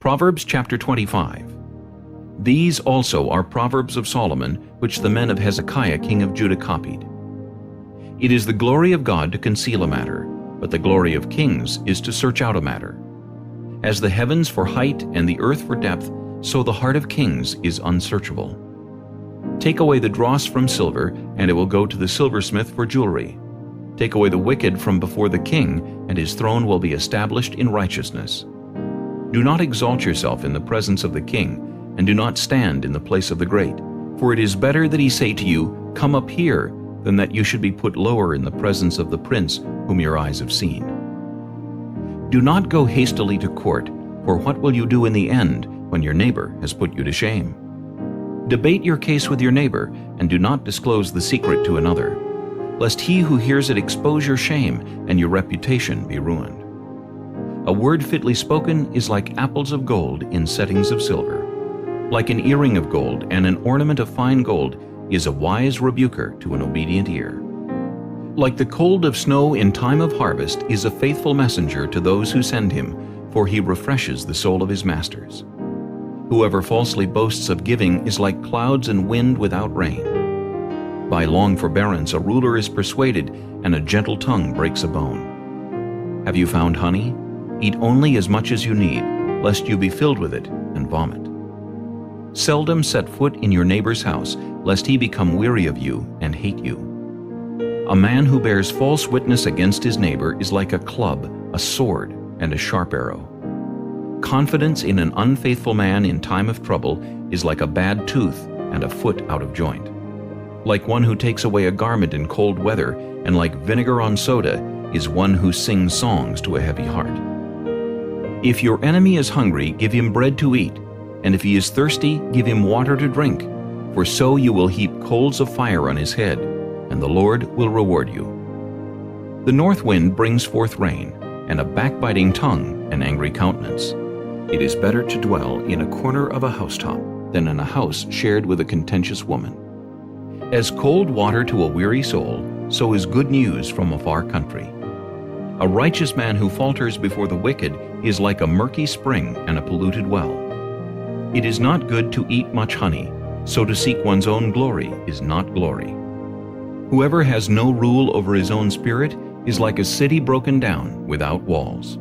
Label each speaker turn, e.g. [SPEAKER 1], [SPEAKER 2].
[SPEAKER 1] Proverbs chapter 25. These also are Proverbs of Solomon, which the men of Hezekiah king of Judah copied. It is the glory of God to conceal a matter, but the glory of kings is to search out a matter. As the heavens for height and the earth for depth, so the heart of kings is unsearchable. Take away the dross from silver, and it will go to the silversmith for jewelry. Take away the wicked from before the king, and his throne will be established in righteousness. Do not exalt yourself in the presence of the king, and do not stand in the place of the great. For it is better that he say to you, "Come up here," than that you should be put lower in the presence of the prince whom your eyes have seen. Do not go hastily to court, for what will you do in the end when your neighbor has put you to shame? Debate your case with your neighbor, and do not disclose the secret to another, lest he who hears it expose your shame, and your reputation be ruined. A word fitly spoken is like apples of gold in settings of silver. Like an earring of gold and an ornament of fine gold is a wise rebuker to an obedient ear. Like the cold of snow in time of harvest is a faithful messenger to those who send him, for he refreshes the soul of his masters. Whoever falsely boasts of giving is like clouds and wind without rain. By long forbearance a ruler is persuaded, and a gentle tongue breaks a bone. Have you found honey? Eat only as much as you need, lest you be filled with it and vomit. Seldom set foot in your neighbor's house, lest he become weary of you and hate you. A man who bears false witness against his neighbor is like a club, a sword, and a sharp arrow. Confidence in an unfaithful man in time of trouble is like a bad tooth and a foot out of joint. Like one who takes away a garment in cold weather, and like vinegar on soda is one who sings songs to a heavy heart. If your enemy is hungry, give him bread to eat, and if he is thirsty, give him water to drink, for so you will heap coals of fire on his head, and the Lord will reward you. The north wind brings forth rain, and a backbiting tongue an angry countenance. It is better to dwell in a corner of a housetop than in a house shared with a contentious woman. As cold water to a weary soul, so is good news from a far country. A righteous man who falters before the wicked is like a murky spring and a polluted well. It is not good to eat much honey, so to seek one's own glory is not glory. Whoever has no rule over his own spirit is like a city broken down without walls.